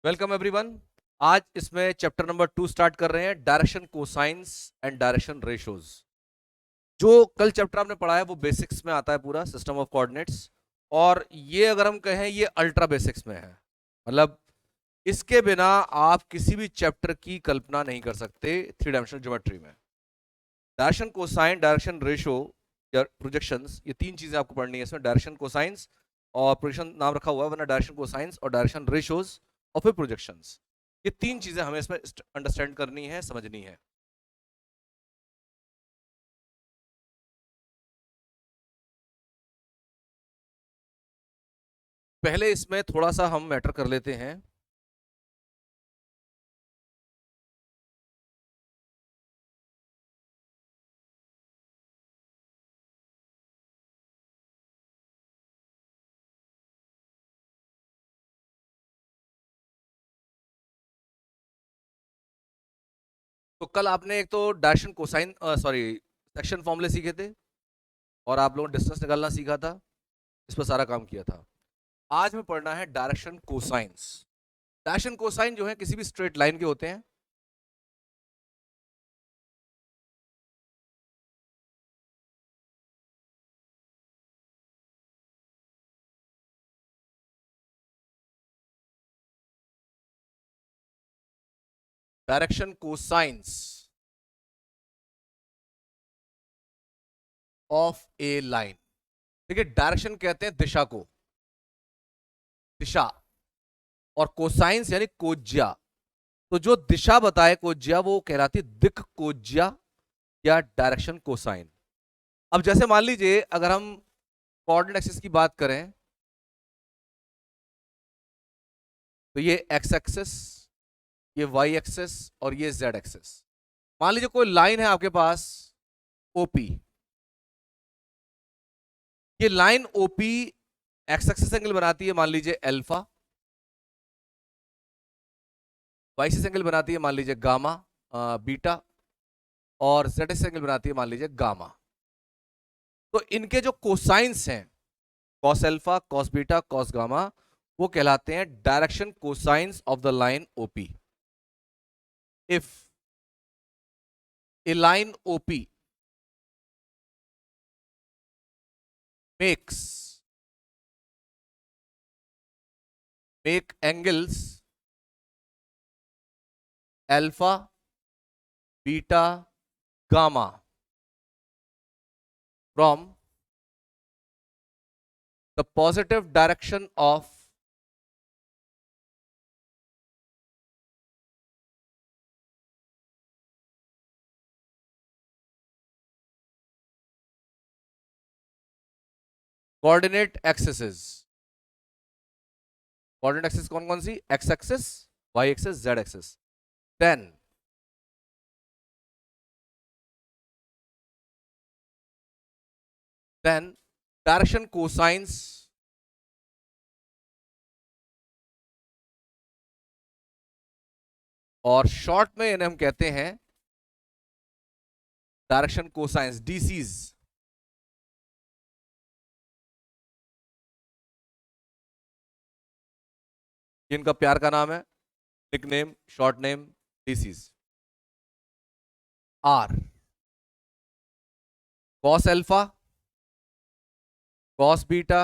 Welcome everyone. आज इसमें chapter number 2 start कर रहे हैं, direction cosines and direction ratios. जो कल चैप्टर आपने पढ़ा है वो बेसिक्स में आता है, पूरा सिस्टम ऑफ कोऑर्डिनेट्स। और ये अगर हम कहें ये अल्ट्रा बेसिक्स में है, मतलब इसके बिना आप किसी भी चैप्टर की कल्पना नहीं कर सकते थ्री डायमेंशनल ज्योमेट्री में। डायरेक्शन कोसाइन, डायरेक्शन रेशो या प्रोजेक्शंस, ये तीन चीजें आपको पढ़नी है इसमें। डायरेक्शन कोसाइंस और प्रोजेक्शन नाम रखा हुआ है, वरना डायरेक्शन कोसाइंस और डायरेक्शन रेशोज और फिर प्रोजेक्शंस। ये तीन चीजें हमें इसमें अंडरस्टैंड करनी है, समझनी है। पहले इसमें थोड़ा सा हम मैटर कर लेते हैं। तो कल आपने एक तो डायरेक्शन कोसाइन सेक्शन फॉर्मूले सीखे थे, और आप लोगों ने डिस्टेंस निकालना सीखा था, इस पर सारा काम किया था। आज में पढ़ना है डायरेक्शन कोसाइंस। डायरेक्शन कोसाइन जो है किसी भी स्ट्रेट लाइन के होते हैं। Direction cosines of a line. देखिए, डायरेक्शन कहते हैं दिशा को, दिशा, और कोसाइंस यानी कोज्या। तो जो दिशा बताए कोज्या वो कहलाती है दिक् कोज्या या डायरेक्शन कोसाइन। अब जैसे मान लीजिए अगर हम कोऑर्डिनेट एक्सिस की बात करें तो ये एक्स एक्सिस, ये वाई एक्सिस और ये जेड एक्सिस। मान लीजिए कोई लाइन है आपके पास ओपी। ये line OP x axis angle बनाती है, मान लीजिए अल्फा। वाई एक्सिस एंगल बनाती है मान लीजिए गामा, बीटा। और जेड एक्सिस एंगल बनाती है मान लीजिए गामा। तो इनके जो कोसाइंस हैं, cos alpha, cos beta, cos gamma, वो कहलाते हैं direction cosines of the line OP. If A line OP make angles alpha, beta, gamma from the positive direction of coordinate axes। coordinate axis कौन कौन सी? x axis, y axis, z axis। then direction cosines और short में इन्हें हम कहते हैं direction cosines, DCs. इनका प्यार का नाम है, nickname, short name, DCs. Are cos alpha, cos beta,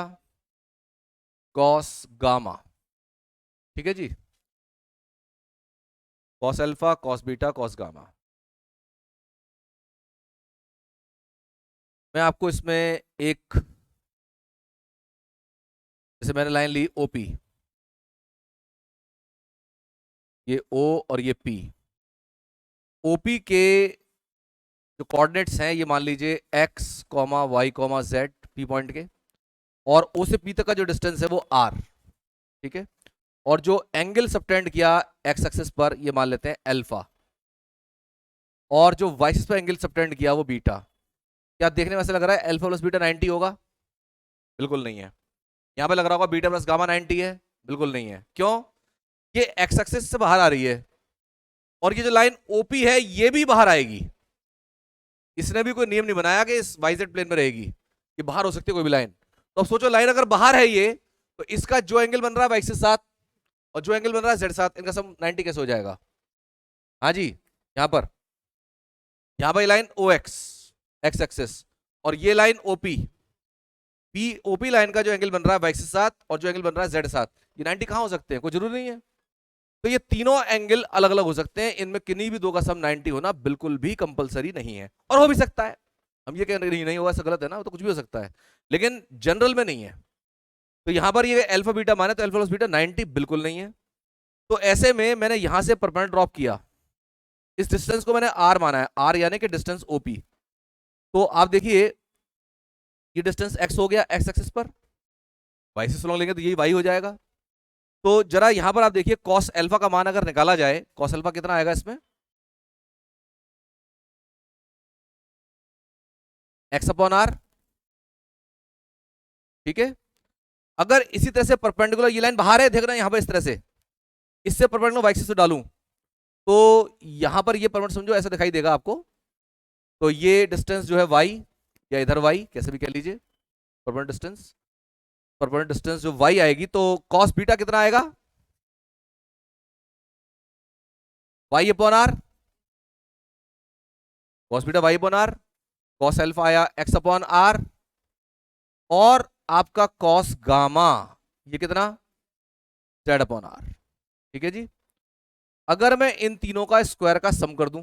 cos gamma. ठीक है जी, cos alpha, cos beta, cos gamma. मैं आपको इसमें एक, जैसे मैंने लाइन ली ओपी, ये ओ और ये पी। ओपी के जो कोऑर्डिनेट्स हैं ये मान लीजिए x comma y comma z, P point K, और ओ से पी तक का जो डिस्टेंस है वो आर। ठीक है, और जो एंगल सबटेंड किया एक्स एक्सिस पर ये मान लेते हैं अल्फा, और जो वाई एक्सिस पर एंगल सबटेंड किया वो बीटा। क्या देखने में ऐसा लग रहा है अल्फा प्लस बीटा 90 होगा? बिल्कुल नहीं है। यहां पे लग रहा होगा बीटा प्लस गामा 90 है? बिल्कुल नहीं है। क्यों? ये एक्स एक्सिस से बाहर आ रही है, और ये जो लाइन ओपी है ये भी बाहर आएगी। इसने भी कोई नियम नहीं बनाया कि इस वाईजेड प्लेन में रहेगी, ये बाहर हो सकती है कोई भी लाइन। तो अब सोचो लाइन अगर बाहर है ये, तो इसका जो एंगल बन रहा है वाई एक्सिस के साथ और जो एंगल बन रहा है Z7, इनका सम 90 कैसे हो जाएगा? हाँ जी, यहां पर लाइन OX एक्स एक्सिस और ये लाइन OP, ओपी लाइन का जो एंगल बन रहा है Y7 और जो एंगल बन रहा है Z7, ये 90 कहां हो सकते हैं? कोई जरूरी नहीं है। तो ये तीनों एंगल अलग अलग हो सकते हैं, इनमें किन्हीं भी दो का सम 90 होना बिल्कुल भी कंपलसरी नहीं है, और हो भी सकता है। हम ये कह रहे नहीं होगा, ऐसा गलत है ना, तो कुछ भी हो सकता है, लेकिन जनरल में नहीं है। तो यहां पर ये अल्फा बीटा माने तो अल्फा प्लस बीटा 90 बिल्कुल नहीं है। तो ऐसे में मैंने यहां से परपेंडिकुलर ड्रॉप किया, इस डिस्टेंस को मैंने आर माना है, आर यानी कि डिस्टेंस ओपी। तो आप देखिए ये डिस्टेंस एक्स हो गया एक्स एक्सिस पर, वाई से लॉन्ग लेंगे तो यही वाई हो जाएगा। तो जरा यहां पर आप देखिए कॉस अल्फा का मान अगर निकाला जाए, कॉस अल्फा कितना आएगा इसमें? एक्स अपॉन आर, ठीक है। अगर इसी तरह से परपेंडिकुलर ये लाइन बाहर है, देखना यहां पर इस तरह से, इससे परपेंडिकुलर वाई एक्सिस डालूं तो यहां पर ये परपेंडिकुलर समझो ऐसा दिखाई देगा आपको। तो ये डिस्टेंस जो है वाई या इधर वाई कैसे भी कह लीजिए, परपेंडिकुलर डिस्टेंस जो वाई आएगी, तो कॉस बीटा कितना आएगा? Y upon r, cos beta y upon r, cos alpha आया एक्स अपॉन आर, और आपका कॉस गामा ये कितना? जेड अपॉन आर, ठीक है जी। अगर मैं इन तीनों का स्क्वायर का सम कर दूं,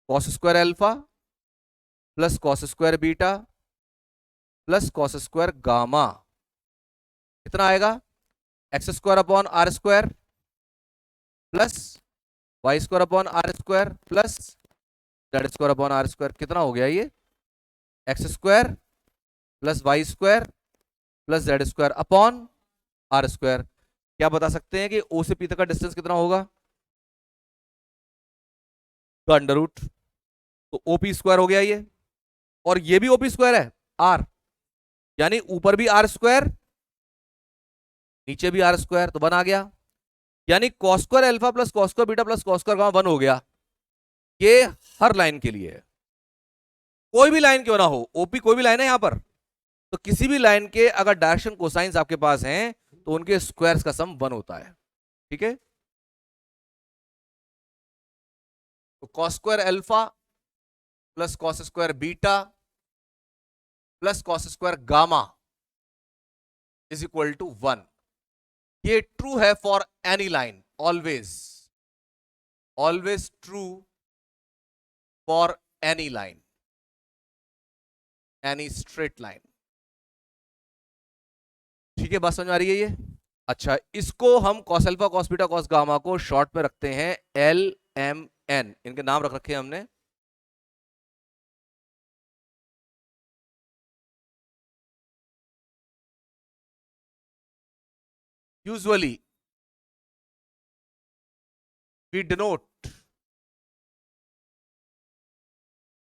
cos square alpha plus cos square beta plus cos square gamma, कितना आएगा? X square upon r square plus y square upon r square plus z square upon r square. कितना हो गया ये? X square plus y square plus z square upon r square. क्या बता सकते हैं कि ओ से पी तक का डिस्टेंस कितना होगा? तो अंडर रूट, तो ओपी स्क्वायर हो गया ये, और ये भी ओपी स्क्वायर है आर, यानी ऊपर भी आर स्क्वायर नीचे भी आर स्क्वायर, तो वन आ गया। यानी cos square alpha plus cos square beta plus cos square gamma one हो गया। ये हर लाइन के लिए है, कोई भी लाइन क्यों ना हो, ओपी कोई भी लाइन है यहां पर, तो किसी भी लाइन के अगर डायरेक्शन कोसाइंस आपके पास हैं तो उनके स्क्वायर्स का सम वन होता है, ठीक है। तो cos square alpha plus cos square beta plus cos square gamma is equal to one. ये ट्रू है for any line, always, always true for any line, any straight line, ठीक है। बात समझ आ रही है ये? अच्छा, इसको हम cos alpha cos beta cos gamma को शॉर्ट में रखते हैं एल एम एन, इनके नाम रख रखे हैं हमने। Usually we denote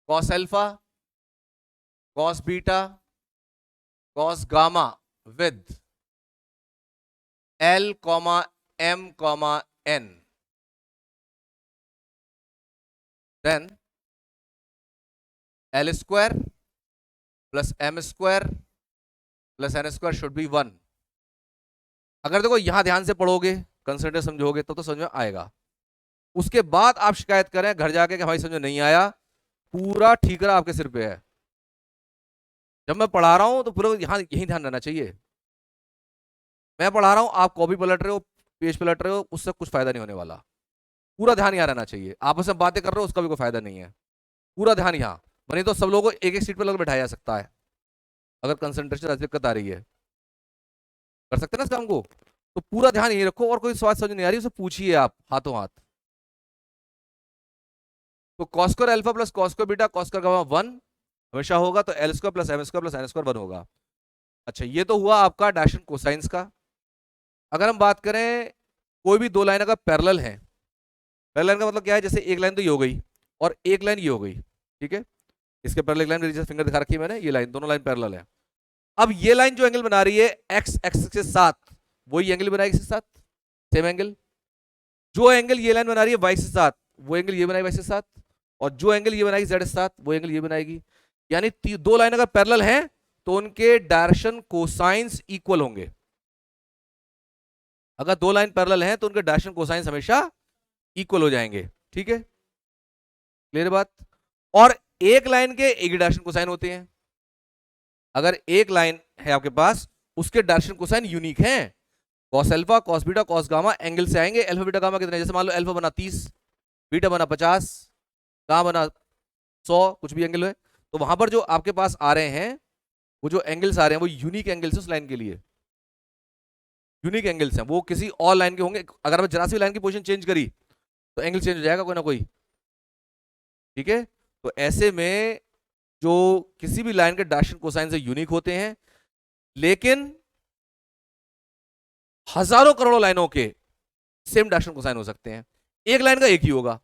cos alpha, cos beta, cos gamma with L, M, N. Then L square plus M square plus N square should be 1. अगर देखो यहां ध्यान से पढ़ोगे, कंसेंट्रेट समझोगे तो समझ में आएगा। उसके बाद आप शिकायत करें घर जाके कि भाई समझ नहीं आया, पूरा ठीकरा आपके सिर पे है। जब मैं पढ़ा रहा हूं तो पूरा यहां यही ध्यान रहना चाहिए। मैं पढ़ा रहा हूं, आप कॉपी पलट रहे हो, पेज पलट रहे हो, उससे कुछ फायदा नहीं होने वाला। पूरा ध्यान यहाँ रहना चाहिए। आपस में बातें कर रहे हो उसका भी कोई फायदा नहीं है, पूरा ध्यान यहाँ। नहीं तो सब लोगों को एक एक सीट पर लगकर बैठाया जा सकता है, अगर कंसंट्रेशन दिक्कत आ रही है। कर सकते हैं ना इस काम को, तो पूरा ध्यान यही रखो, और कोई सवाल समझ नहीं आ रही उसे पूछिए आप हाथों हाथ। तो cos square alpha plus cos square beta cos square gamma 1 हमेशा होगा, तो l square plus m square plus n square 1 होगा। अच्छा, ये तो हुआ आपका डायरेक्शन कोसाइंस का। अगर हम बात करें कोई भी दो लाइन अगर पैरेलल है, पैरेलल का मतलब क्या है, जैसे एक लाइन तो ये हो गई और एक लाइन ये हो गई, ठीक है। इसके पैरेलल एक लाइन मेरी फिंगर दिखा रखी है मैंने, ये लाइन, दोनों लाइन पैरेलल है। अब ये लाइन जो एंगल बना रही है एक्स एक्सिस के साथ, वही एंगल बनाएगी इसके साथ, सेम एंगल। जो एंगल ये लाइन बना रही है वाई के साथ, वो एंगल ये बनाएगी वाई के साथ, और जो एंगल ये बनाएगी जेड के साथ, वो एंगल ये बनाएगी। यानी दो लाइन अगर पैरेलल हैं तो उनके डायरेक्शन कोसाइंस इक्वल होंगे। अगर दो लाइन पैरेलल हैं तो उनके डायरेक्शन कोसाइंस हमेशा इक्वल हो जाएंगे। ठीक है, क्लियर बात। और एक लाइन के एक ही डायरेक्शन कोसाइन होते हैं। अगर एक लाइन है आपके पास, उसके डायरेक्शन कोसाइन यूनिक हैं। Cos alpha, cos beta, cos gamma angle से आएंगे। अल्फा बीटा गामा कितने, जैसे मान लो अल्फा बना 30, बीटा बना 50, गामा बना 100, कुछ भी एंगल है, तो वहां पर जो आपके पास आ रहे हैं, वो जो एंगल्स आ रहे हैं वो यूनिक एंगल्स है उस लाइन के लिए, यूनिक एंगल्स हैं। वो किसी और लाइन के होंगे। अगर मैं जरा सी लाइन की पोजीशन चेंज करी तो एंगल चेंज हो जाएगा कोई ना कोई। ठीक है, तो ऐसे में जो किसी भी लाइन के डायरेक्शन कोसाइन से यूनिक होते हैं, लेकिन हजारों करोड़ों लाइनों के सेम डायरेक्शन कोसाइन हो सकते हैं। एक लाइन का एक ही होगा,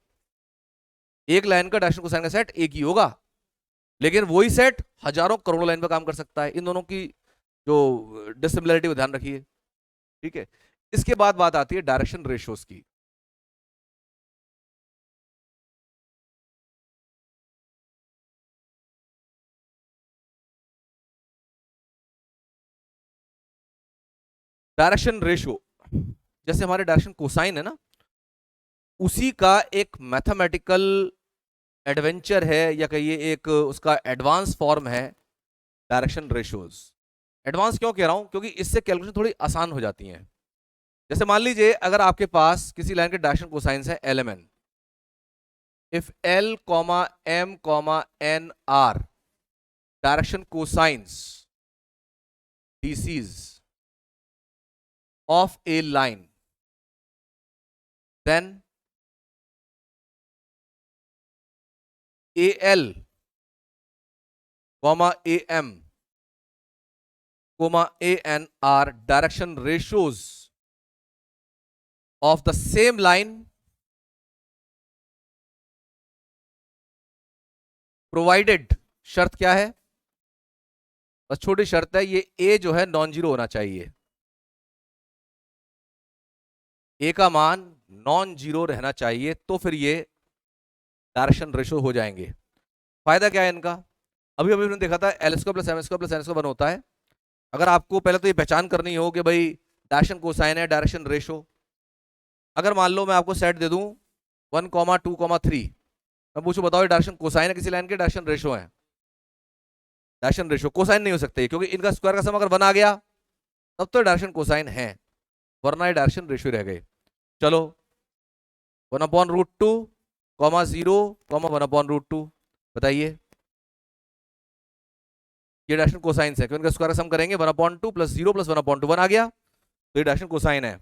एक लाइन का डायरेक्शन कोसाइन का सेट एक ही होगा, लेकिन वही सेट हजारों करोड़ों लाइन पर काम कर सकता है। इन दोनों की जो डिसिमिलरिटी को ध्यान रखिए। ठीक है, इसके बाद बात आती है डायरेक्शन रेशियोज की। डायरेक्शन रेशियो, जैसे हमारे डायरेक्शन कोसाइन है ना, उसी का एक मैथमेटिकल एडवेंचर है, या कहिए एक उसका एडवांस फॉर्म है डायरेक्शन रेशियोज। एडवांस क्यों कह रहा हूं, क्योंकि इससे कैलकुलेशन थोड़ी आसान हो जाती है। जैसे मान लीजिए अगर आपके पास किसी लाइन के डायरेक्शन कोसाइंस है l m n, if l comma m comma n are direction cosines DCs of a line, then AL comma AM comma AN are direction ratios of the same line provided, शर्त क्या है, बस छोटी शर्त है, ये A जो है नॉन जीरो होना चाहिए। ए का मान नॉन जीरो रहना चाहिए, तो फिर ये डायरेक्शन रेशियो हो जाएंगे। फायदा क्या है इनका, अभी अभी हमने देखा था l square plus m square plus n square one होता है। अगर आपको पहले तो ये पहचान करनी हो कि भाई डायरेक्शन कोसाइन है डायरेक्शन रेशियो। अगर मान लो मैं आपको सेट दे दूं 1,2,3, मैं पूछूं बताओ ये डायरेक्शन कोसाइन है किसी लाइन के डायरेक्शन रेशियो है? डायरेक्शन रेशियो कोसाइन नहीं हो सकते, क्योंकि इनका स्क्वायर का सम अगर 1 आ गया तब तो डायरेक्शन कोसाइन है, वरना ये डायरेक्शन रेशियो रह गए। चलो 1/√2, 0, 1/√2, बताइए ये डायरेक्शन कोसाइन है, क्योंकि स्क्वायर का सम करेंगे 1/2 प्लस 0 प्लस 1/2, 1 आ गया, तो ये डायरेक्शन कोसाइन है।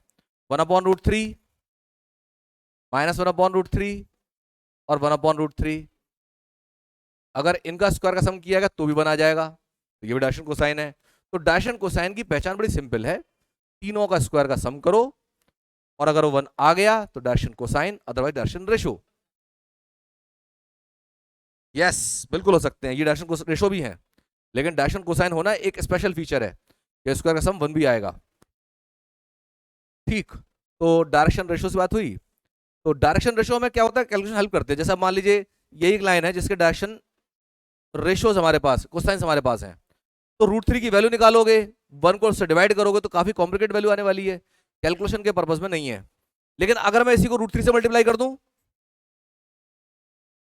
1/√3 माइनस 1/√3 और 1/√3, अगर इनका स्क्वायर का सम किया गया तो भी 1 आ जाएगा, तो ये भी डायरेक्शन कोसाइन है। तो डायरेक्शन कोसाइन की पहचान बड़ी सिंपल है, तीनों का स्क्वायर का सम करो, और अगर वो 1 आ गया तो direction cosine, otherwise direction ratio. Yes, बिल्कुल हो सकते हैं, ये डायरेक्शन रेशियो भी है, लेकिन डायरेक्शन कोसाइन होना एक स्पेशल फीचर है कि स्क्वायर का सम 1 भी आएगा। ठीक, तो डायरेक्शन रेशियो से बात हुई। तो डायरेक्शन रेशियो में क्या होता है, कैलकुलेशन हेल्प करते हैं। जैसे मान लीजिए ये एक लाइन है जिसके डायरेक्शन रेशियोज हमारे पास, कोसाइंस हमारे पास है, तो √3 की वैल्यू निकालोगे, 1 को उससे डिवाइड करोगे तो काफी कॉम्प्लिकेटेड वैल्यू आने वाली है, कैलकुलेशन के पर्पज में नहीं है। लेकिन अगर मैं इसी को √3 से मल्टीप्लाई कर दूं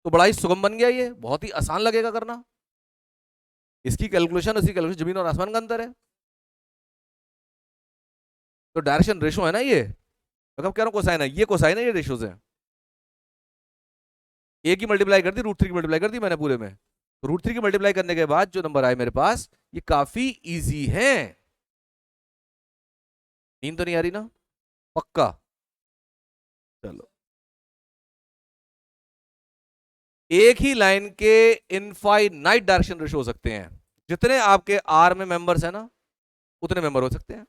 तो बड़ा ही सुगम बन गया, ये बहुत ही आसान लगेगा करना। इसकी कैलकुलेशन उसकी कैलकुलेशन जमीन और आसमान का अंतर है। तो डायरेक्शन रेशियो है ना ये, मैं कब कह रहा हूं कोसाइन है, ये कोसाइन है, ये रेशियोज है। ए की मल्टीप्लाई कर दी, √3 की मल्टीप्लाई कर दी मैंने पूरे में, तो √3 की मल्टीप्लाई करने के बाद जो नंबर आए मेरे पास, ये काफी इजी है। नींद तो नहीं आ रही ना, पक्का? चलो, एक ही लाइन के इनफाइनाइट डायरेक्शन रेशियो हो सकते हैं। जितने आपके आर में मेंबर्स है ना, उतने मेंबर हो सकते हैं।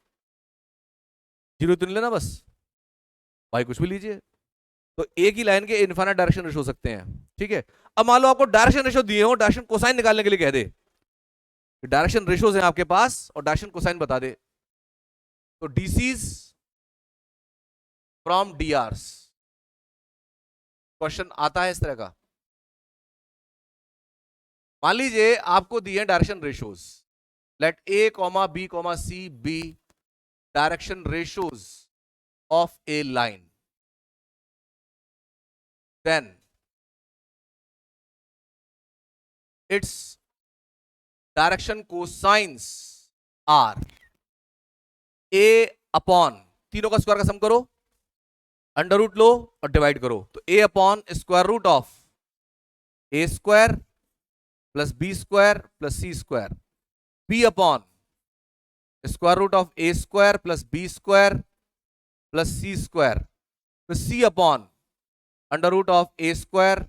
जीरो तो नहीं लेना बस, भाई कुछ भी लीजिए। तो एक ही लाइन के इनफाइनाइट डायरेक्शन रेशियो हो सकते हैं। ठीक है, अब मान लो आपको डायरेक्शन रेशियो दिए हो, डायरेक्शन कोसाइन निकालने के लिए कह दे, डायरेक्शन रेशियोज हैं आपके पास और डायरेक्शन कोसाइन बता दे, तो डीसीज फ्रॉम डीआरस, क्वेश्चन आता है इस तरह का। मान लीजिए आपको दिए direction ratios, let a comma b comma c be direction ratios of a line, then its direction cosines are a upon, तीनों का स्क्वायर का सम करो, अंडर रूट लो और डिवाइड करो, तो a upon square root of a square plus B square plus C square, b upon square root of a square plus B square plus C square, तो c upon under root of a square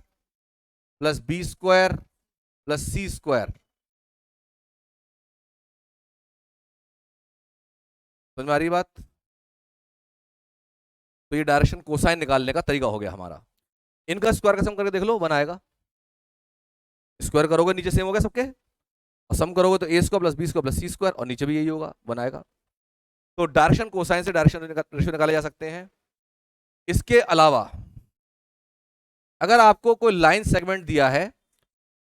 plus B square plus C square. समझ में आ रही बात? तो ये direction cosine निकालने का तरीका हो गया हमारा। इनका स्क्वायर का सम करके देख लो, 1 आएगा। स्क्वायर करोगे नीचे सेम हो गया सबके, और सम करोगे तो A square plus B square plus C square, और नीचे भी यही होगा, 1 आएगा। तो डायरेक्शन कोसाइन से डायरेक्शन रेशियो निकाले जा सकते हैं। इसके अलावा अगर आपको कोई लाइन सेगमेंट दिया है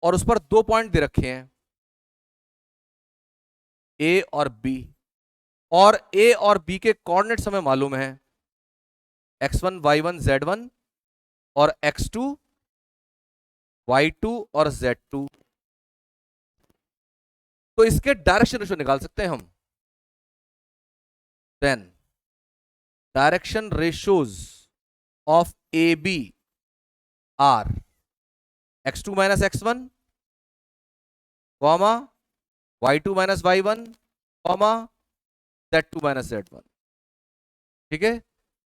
और उस पर 2 पॉइंट दे रखे हैं ए और बी, और ए और बी के कोऑर्डिनेट्स हमें मालूम है x1 y1 z1 और x2 y2 और z2, तो इसके डायरेक्शन रेशियो निकाल सकते हैं हम। Then direction ratios of A B are x2 minus x1 comma y2 minus y1 comma z2 minus z1। ठीक है,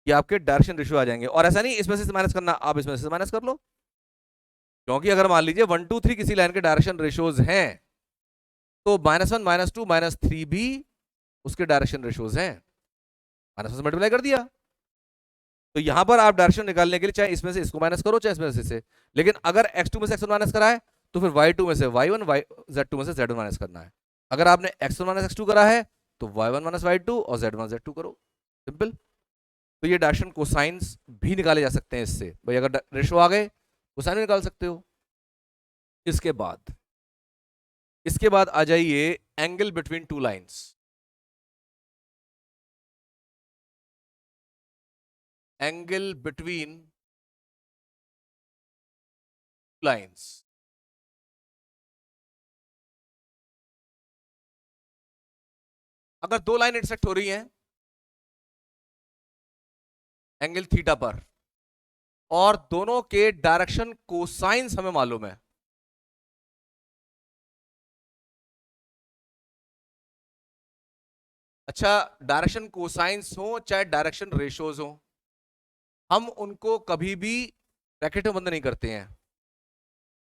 ये आपके डायरेक्शन रेशियो आ जाएंगे। और ऐसा नहीं इसमें से माइनस करना, आप इसमें से माइनस कर लो, क्योंकि अगर मान लीजिए 1 2 3 किसी लाइन के डायरेक्शन रेशियोज हैं तो -1 -2 -3 भी उसके डायरेक्शन रेशियोज हैं, माइनस से मल्टीप्लाई कर दिया। तो यहां पर आप डायरेक्शन निकालने के लिए चाहे इसमें से इसको माइनस करो चाहे इसमें से इसे, लेकिन अगर x2 में से x1 माइनस करा है तो फिर y2 में से y1 z2 में से z1 माइनस करना है। अगर आपने x1 माइनस x2 करा है तो y1 माइनस y2 और z1 z2 करो, सिंपल। तो ये डायरेक्शन कोसाइंस भी निकाले जा सकते हैं इससे, भाई अगर रेशियो आ गए कोसाइन निकाल सकते हो। इसके बाद आ जाइए angle between two lines. Angle between lines, अगर 2 लाइन इंटरसेक्ट हो रही हैं एंगल थीटा पर और दोनों के डायरेक्शन कोसाइंस हमें मालूम है, अच्छा डायरेक्शन कोसाइंस हो चाहे डायरेक्शन रेशियोज हो, हम उनको कभी भी ब्रैकेट में बंद नहीं करते हैं।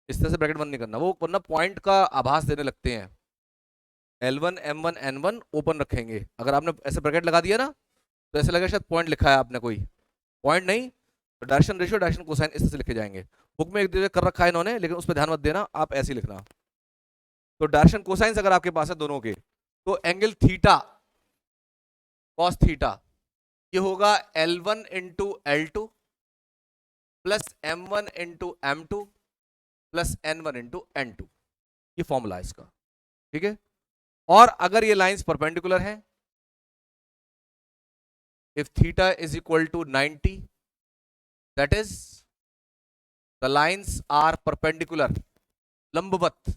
इस तरह से ब्रैकेट बंद नहीं करना, वो वरना पॉइंट का आभास देने लगते हैं। L1 M1 N1 ओपन रखेंगे, अगर आपने ऐसे ब्रैकेट लगा दिया ना तो ऐसे लगेगा शायद पॉइंट लिखा है आपने, कोई पॉइंट नहीं। तो डायरेक्शन रेशियो डायरेक्शन कोसाइन इस तरह से लिखे जाएंगे, बुक में एक जगह कर रखा है इन्होंने, लेकिन उस पर ध्यान मत देना, आप ऐसे ही लिखना। तो डायरेक्शन कोसाइंस अगर आपके पास है दोनों के, तो एंगल थीटा कॉस थीटा ये होगा L1 into L2 plus M1 into M2 plus N1 into N2, ये फॉर्मूला है इसका। ठीक है, और अगर ये लाइंस परपेंडिकुलर हैं, if theta is equal to 90, that is the lines are perpendicular, लंबवत।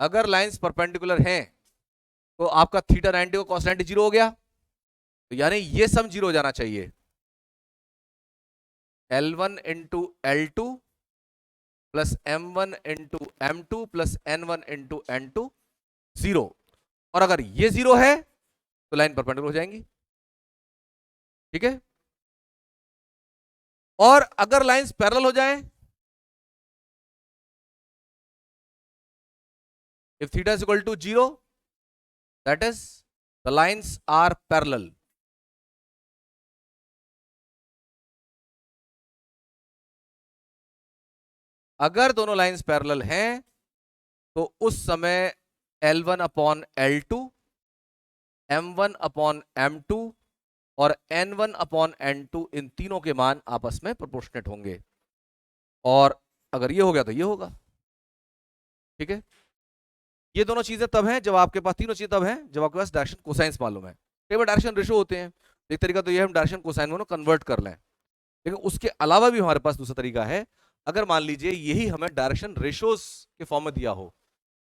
अगर लाइंस परपेंडिकुलर हैं तो आपका थीटा 90 को cos 90 जीरो हो गया, तो यानी ये सम जीरो हो जाना चाहिए। L1 into L2 plus M1 into M2 plus N1 into N2 zero, और अगर ये जीरो है तो लाइन परपेंडिकुलर हो जाएंगी। ठीक है, और अगर लाइंस पैरेलल हो जाएं, if theta is equal to 0, that is the lines are parallel. अगर दोनों लाइंस पैरेलल हैं तो उस समय L1 upon L2, M1 upon M2 और N1 अपॉन N2 इन तीनों के मान आपस में प्रोपोर्शनेट होंगे। और अगर ये हो गया तो ये होगा। ठीक है, ये दोनों चीजें तब हैं जब आपके पास, तीनों चीजें तब हैं जब आपके पास डायरेक्शन कोसाइंस मालूम है। कई बार डायरेक्शन रेशो होते हैं, एक तरीका तो ये हम डायरेक्शन कोसाइन में कन्वर्ट कर लें, लेकिन उसके अलावा भी हमारे पास दूसरा तरीका है। अगर मान लीजिए यही हमें डायरेक्शन रेशोज के फॉर्म में दिया हो,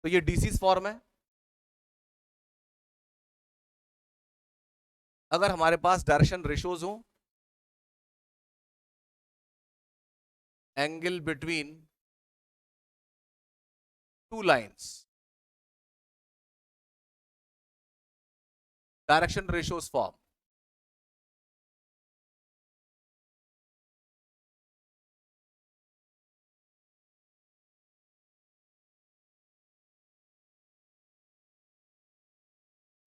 तो ये डीसी फॉर्म है। अगर हमारे पास डायरेक्शन रेशोज हो, angle between two lines, direction ratios form,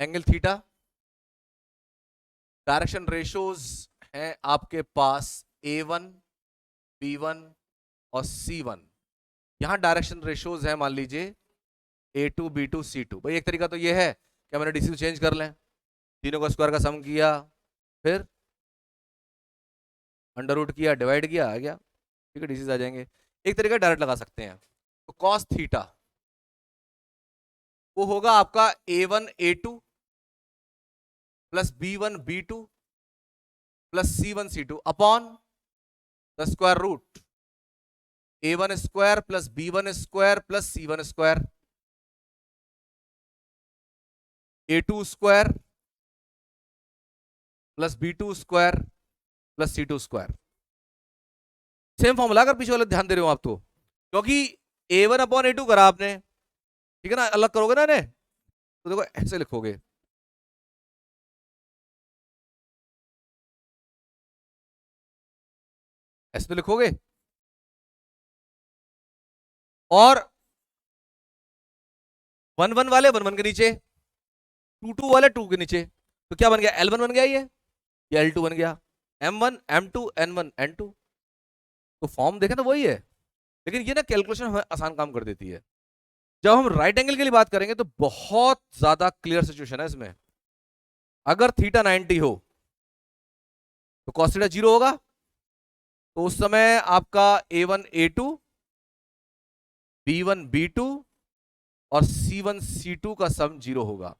angle theta, direction ratios हैं आपके पास A1, B1 और C1। यहां डायरेक्शन रेशोज है मान लीजिए A2, B2, C2। भाई एक तरीका तो ये है कि मैंने डीसी चेंज कर लें, तीनों का स्क्वायर का सम किया, फिर अंडर रूट किया, डिवाइड किया, आ गया। ठीक है, डीसी आ जाएंगे। एक तरीका डायरेक्ट लगा सकते हैं, तो कॉस थीटा वो होगा आपका A1 A2 plus B1 B2 plus C1 C2 upon the square root A1 square plus B1 square plus C1 square, A2 square plus B2 square plus C2 square. Same formula, अगर पीछे वाले ध्यान दे रहे हो आप तो, क्योंकि A1 अपॉन A2 करा आपने, ठीक है ना, अलग करोगे ना इन्हें, तो देखो ऐसे लिखोगे, ऐसे तो लिखोगे, और 1 1 वाले 1 1 के नीचे, 2 2 वाले 2 के नीचे, तो क्या बन गया, L1 बन गया, ये L2 बन गया, M1 M2 N1 N2। तो फॉर्म देखें तो वही है, लेकिन ये ना कैलकुलेशन हमें आसान काम कर देती है। जब हम राइट एंगल के लिए बात करेंगे तो बहुत ज्यादा क्लियर सिचुएशन है इसमें। अगर थीटा 90 हो तो कॉस थीटा 0 होगा, तो उस समय आपका A1 A2, B1 B2 और C1 C2 का सम 0 होगा,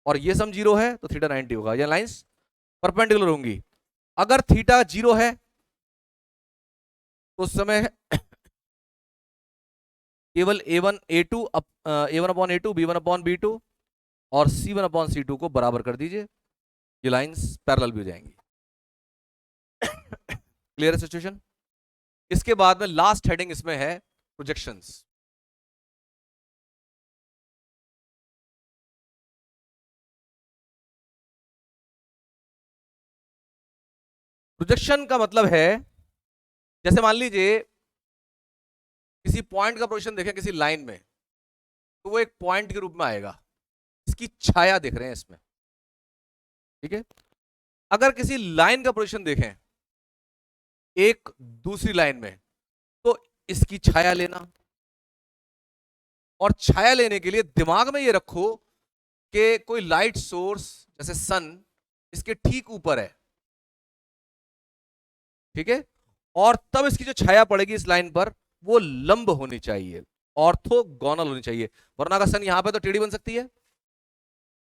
और ये सम 0 है तो थीटा 90 होगा, ये लाइंस परपेंडिकुलर होंगी। अगर थीटा 0 है तो उस समय केवल A1 A2 A1 upon A2, B1 upon B2 और C1 अपॉन C2 को बराबर कर दीजिए, ये लाइंस पैरेलल भी हो जाएंगी। क्लियर है सिचुएशन। इसके बाद में लास्ट हेडिंग इसमें है प्रोजेक्शंस। प्रोजेक्शन का मतलब है, जैसे मान लीजिए किसी पॉइंट का प्रोजेक्शन देखें किसी लाइन में, तो वो एक पॉइंट के रूप में आएगा, इसकी छाया देख रहे हैं इसमें। ठीक है, अगर किसी लाइन का प्रोजेक्शन देखें एक दूसरी लाइन में, तो इसकी छाया लेना, और छाया लेने के लिए दिमाग में ये रखो कि कोई लाइट सोर्स जैसे सन इसके ठीक ऊपर है। ठीक है, और तब इसकी जो छाया पड़ेगी इस लाइन पर वो लंब होनी चाहिए, ऑर्थोगोनल होनी चाहिए, वरना अगर सन यहां पे तो टेढ़ी बन सकती है,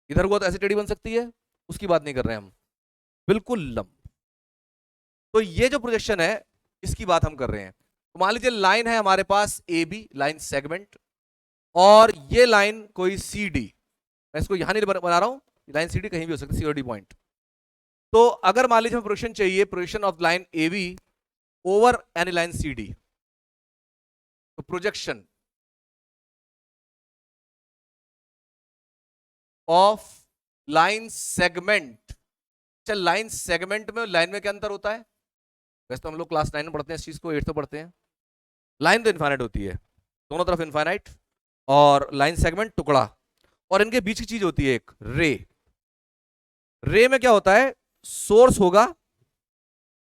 इधर हुआ तो ऐसे टेढ़ी बन सकती है, उसकी बात नहीं कर रहे हैं हम, बिल्कुल लंब। तो ये जो प्रोजेक्शन है इसकी बात हम कर रहे हैं। तो मान लीजिए लाइन है हमारे पास ए बी, लाइन सेगमेंट, और ये लाइन कोई सी डी, मैं इसको यहां नहीं बना रहा हूं, लाइन सी डी कहीं भी हो सकती है, सी और डी पॉइंट। तो अगर मान लीजिए हमें प्रोजेक्शन चाहिए, projection of line A B over any line C D, तो प्रोजेक्शन ऑफ लाइन सेगमेंट, चल लाइन सेगमेंट में लाइन में क्या अंतर होता है, वैसे तो हम लोग क्लास 9 में पढ़ते हैं इस चीज को, 8 तो पढ़ते हैं। लाइन तो इनफाइनाइट होती है, दोनों तरफ इनफाइनाइट, और लाइन सेगमेंट टुकड़ा, और इनके बीच की चीज होती है एक रे। रे में क्या होता है, सोर्स होगा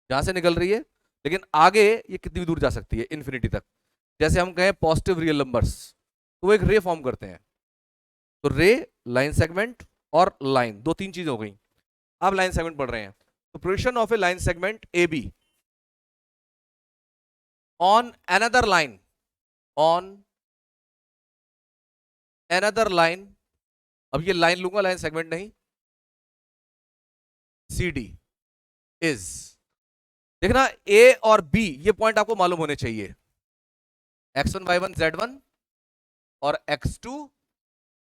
जहां से निकल रही है, लेकिन आगे ये कितनी दूर जा सकती है, इन्फिनिटी तक। जैसे हम कहें पॉजिटिव रियल नंबर्स, तो वो एक रे फॉर्म करते हैं। तो रे, लाइन सेगमेंट और लाइन, दो तीन चीज हो गई। आप लाइन सेगमेंट पढ़ रहे हैं, तो projection of a line segment A be on another line, on another line, अब ये लाइन लूंगा, लाइन सेगमेंट नहीं, सी डी इज, देखना ए और बी ये पॉइंट आपको मालूम होने चाहिए, x1 y1 z1 और x2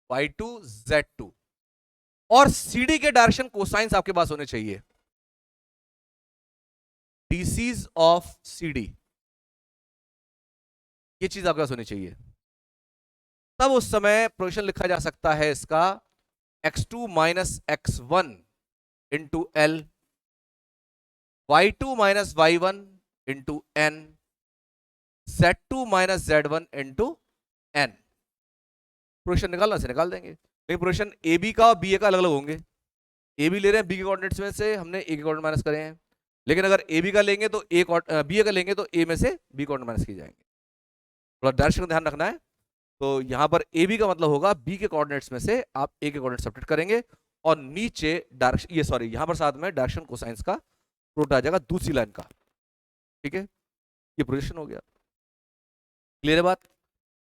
y2 z2, और CD के डायरेक्शन कोसाइंस आपके पास होने चाहिए, डीसीज ऑफ CD, ये चीज आपके पास होनी चाहिए। तब उस समय प्रोजेक्शन लिखा जा सकता है इसका x2 minus x1 into L, y2 minus y1 into N, z2 minus z1 into N. Projection निकालना से निकाल देंगे, लेकिन प्रोजेक्शन ए बी का और बी ए का अलग अलग होंगे। ए बी ले रहे हैं, बी के कोऑर्डिनेट्स में से हमने ए के कोऑर्डिनेट माइनस करे हैं, लेकिन अगर ए बी का लेंगे तो बी ए का लेंगे तो ए में से बी कोऑर्डिनेट माइनस किए जाएंगे। थोड़ा डायरेक्शन का ध्यान रखना है। तो यहां पर ए बी का मतलब होगा बी के कोऑर्डिनेट्स में से आप ए के कोऑर्डिनेट सब्ट्रैक्ट करेंगे, और नीचे डायरेक्शन, ये सॉरी यहां पर साथ में डायरेक्शन कोसाइंस का प्रोडक्ट आ जाएगा दूसरी लाइन का। ठीक है, ये प्रोजेक्शन हो गया, क्लियर है बात।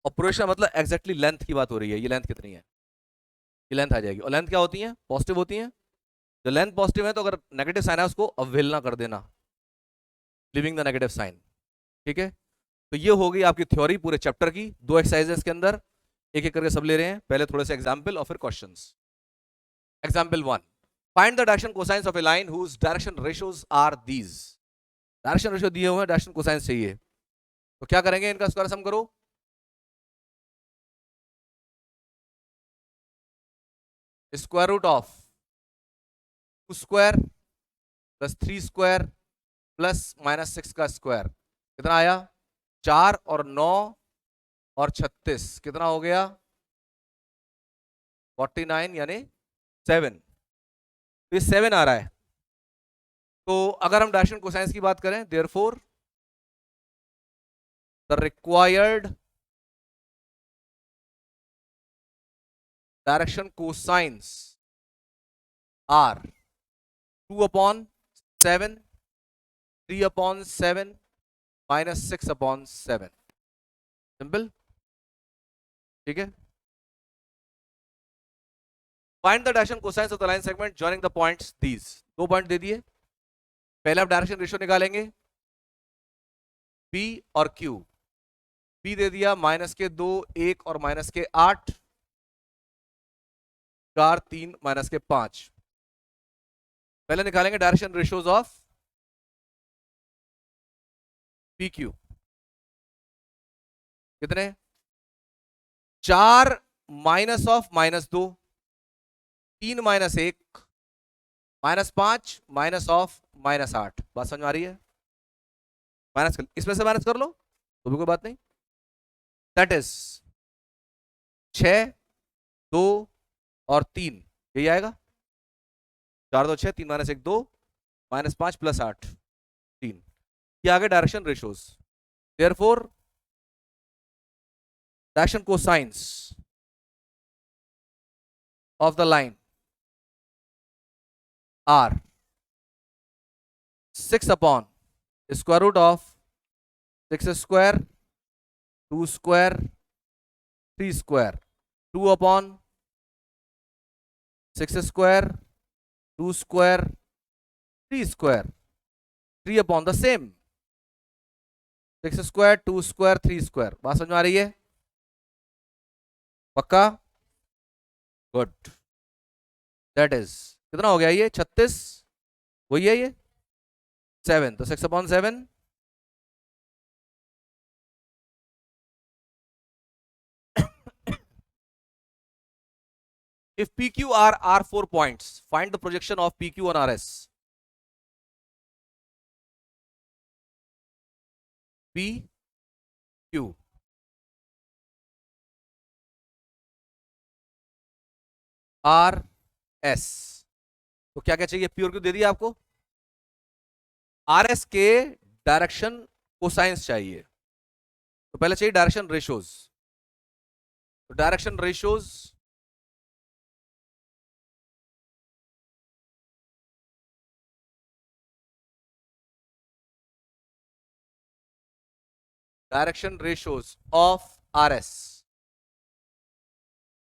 और प्रोजेक्शन मतलब एग्जैक्टली लेंथ की बात हो रही है, ये लेंथ कितनी है, ये लेंथ आ जाएगी। और लेंथ क्या होती है, पॉजिटिव होती है। जो लेंथ पॉजिटिव है तो अगर नेगेटिव साइन है उसको अवहेलना कर देना, लिविंग द नेगेटिव साइन। ठीक है, तो ये हो गई आपकी थ्योरी पूरे चैप्टर की। दो एक्सरसाइजेस के अंदर एक एक करके सब ले रहे हैं, पहले थोड़े से एग्जाम्पल और फिर questions. Example 1, find the direction cosines of a line whose direction ratios are these. Direction ratio दिए हुए हैं, डायरेक्शन कोसाइंस चाहिए, तो क्या करेंगे, इनका स्क्वायर सम करो। Square root of 2 square plus 3 square plus minus 6 का स्क्वायर, कितना आया, 4 और 9 और 36, कितना हो गया 49 यानी 7। तो ये 7 आ रहा है। तो अगर हम डायरेक्शन कोसाइंस की बात करें, therefore the required direction cosines are 2 upon 7, 3 upon 7 minus 6 upon 7, simple. ठीक है, find the direction cosines of the line segment joining the points these. दो पॉइंट दे दिए, पहले आप डायरेक्शन रेशियो निकालेंगे P और Q। P दे दिया -2, 1 और -8, 4, 3, -5। पहले निकालेंगे डायरेक्शन रेशियोज ऑफ PQ, कितने, 4 माइनस ऑफ -2, 3 -1, -5 माइनस ऑफ -8। बात समझ में आ रही है, माइनस कर, इसमें से माइनस कर लो तो भी कोई बात नहीं। दैट इज 6, 2 और 3, यही आएगा, 4 2 6, 3 -1 2, -5 प्लस 8 3, ये आगे direction ratios. Therefore direction cosines of the line are 6 upon square root of 6 square, 2 square, 3 square, 2 upon 6 square, 2 square, 3 square, 3 upon the same 6 square, 2 square, 3 square. बात समझ में आ रही है, पक्का, गुड। दैट इज कितना हो गया, ये 36, वही है ये 7, तो 6 upon 7, if PQ are 4 points, find the projection of PQ on RS. PQ RS, तो क्या क्या चाहिए, P और Q दे दिया आपको, RS के डायरेक्शन कोसाइंस चाहिए, तो पहले चाहिए डायरेक्शन रेशियोज। तो direction ratios direction ratios of RS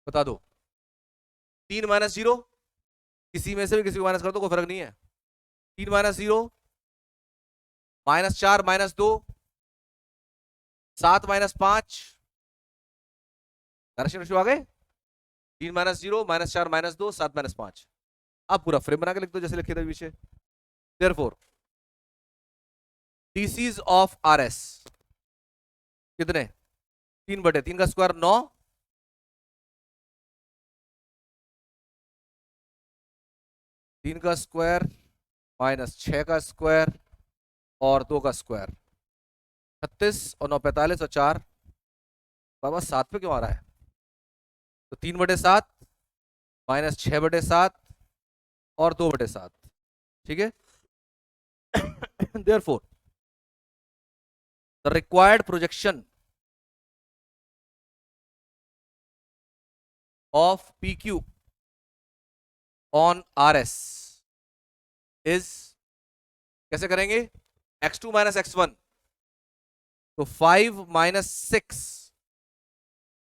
बता दो। 3 - 0, किसी में से भी किसी को माइनस कर दो, कोई फर्क नहीं है। 3 - 0, -4 -2, 7 -5, डायरेक्शन रेशियो आ गए। 3 - 0, -4 -2, 7 -5। अब पूरा फ्रेम बना के लिख दो जैसे लिखे थे पीछे। देयरफॉर डीसीज ऑफ RS कितने? 3/3 का स्क्वायर 9, 3 का स्क्वायर -6 का स्क्वायर और 2 का स्क्वायर 36 और 9 45 और 4 बाबा 7 पे क्यों आ रहा है? तो 3/7 -6/7 और 2/7, ठीक है। Therefore the required projection of PQ on RS is, कैसे करेंगे? x2 - x1, तो 5 - 6,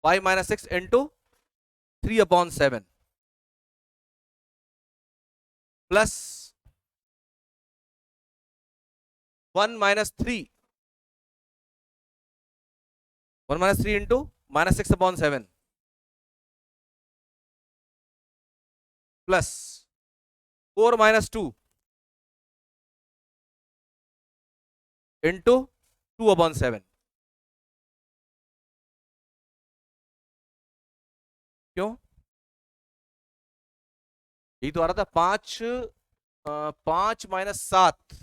5 - 6 into 3/7 plus 1 - 3, 1 - 3 into -6/7 plus 4 - 2 into 2/7। क्यों? यही तो आ रहा था। 5 -7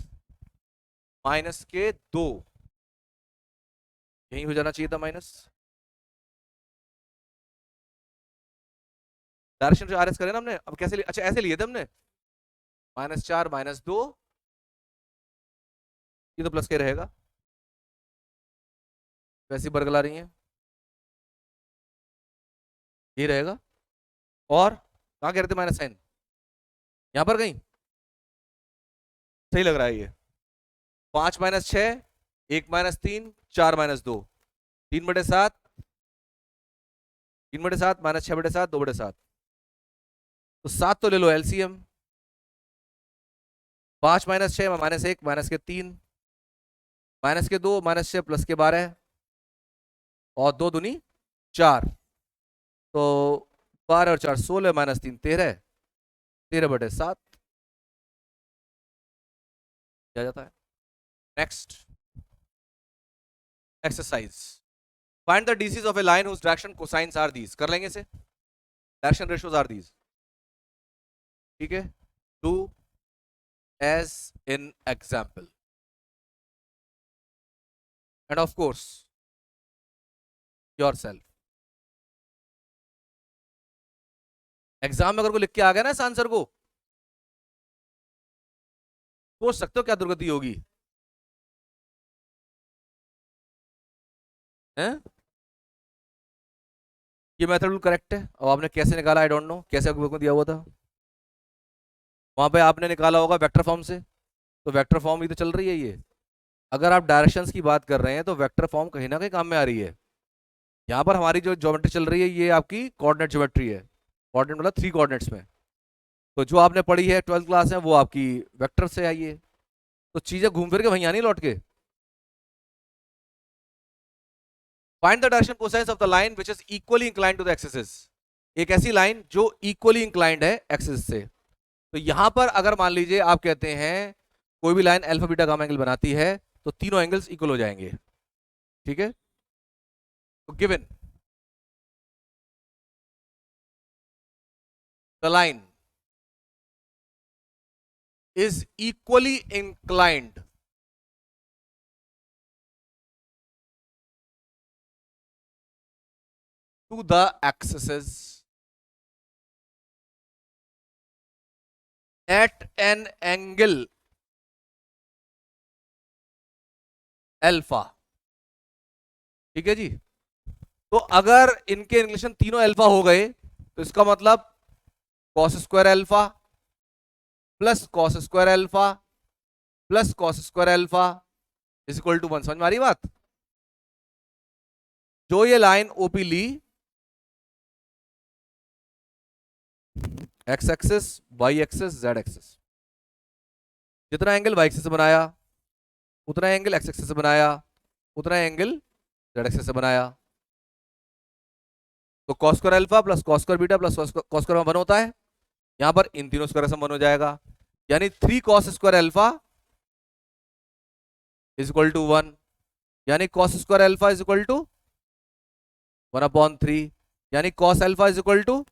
-2, यही हो जाना चाहिए था माइनस। डायरेक्शन से RS करें ना हमने। अब कैसे अच्छा ऐसे लिए थे हमने, -4 -2, ये तो प्लस के रहेगा, वैसी बरगला रही है, ये रहेगा। और कहाँ कह रहे थे माइनस साइन? यहां पर कहीं सही लग रहा है ये। 5 -6, 1 -3, 4 -2, 3/7, 3/7 -6/7, 2/7, तो 7 तो ले लो LCM। 5 -6 -1 -3, -2, -6 +12 और 2 दूनी 4, तो 12 और 4 16, -3 13, 13/7 क्या जाता है। Next exercise, find the DCs of a line whose direction cosines are these. कर लेंगे इसे, डायरेक्शन रेशियोज आर दीज, ठीक है। Do as in example and of course yourself. Exam में अगर कोई लिख के आ गया ना इस आंसर को, सोच सकते हो क्या दुर्गति होगी, हैं? ये मेथड करेक्ट है। अब आपने कैसे निकाला आई डोंट नो, कैसे आपको दिया हुआ था वहां पे, आपने निकाला होगा वेक्टर फॉर्म से, तो वेक्टर फॉर्म ही तो चल रही है ये। अगर आप डायरेक्शंस की बात कर रहे हैं तो वेक्टर फॉर्म कहीं ना कहीं काम में आ रही है। यहाँ पर हमारी जो ज्योमेट्री चल रही है ये आपकी कोऑर्डिनेट ज्योमेट्री है, कोऑर्डिनेट मतलब 3 कोऑर्डिनेट्स में। तो जो आपने पढ़ी है 12th क्लास में वो आपकी वेक्टर से आई है, तो चीजें घूम फिर के वहीं आनी लौट के। Find the direction cosines of the line which is equally inclined to the axis. एक ऐसी लाइन जो इक्वली इंक्लाइंड है एक्सिस से। तो यहां पर अगर मान लीजिए आप कहते हैं कोई भी line alpha beta gamma angle बनाती है तो तीनों एंगल्स इक्वल हो जाएंगे, ठीक है। तो given the line is equally inclined to the axis at an angle alpha, ठीक है जी। तो अगर इनके इंक्लिनेशन तीनों अल्फा हो गए तो इसका मतलब cos square alpha plus cos square alpha plus cos square alpha is equal to 1। समझ में आ रही बात? जो ये लाइन ओपी ली, X axis, Y axis, Z axis, जितना एंगल वाई एक्सिस से बनाया उतना एंगल एक्स एक्सिस से बनाया उतना एंगल जेड एक्सिस से बनाया। तो cos square alpha plus cos square beta plus cos square 1 होता है। यहां पर इन तीनों स्क्वायर सम 1 हो जाएगा, यानी 3 cos square alpha is equal to 1, यानी cos square alpha is equal to 1/3, यानी cos alpha is equal to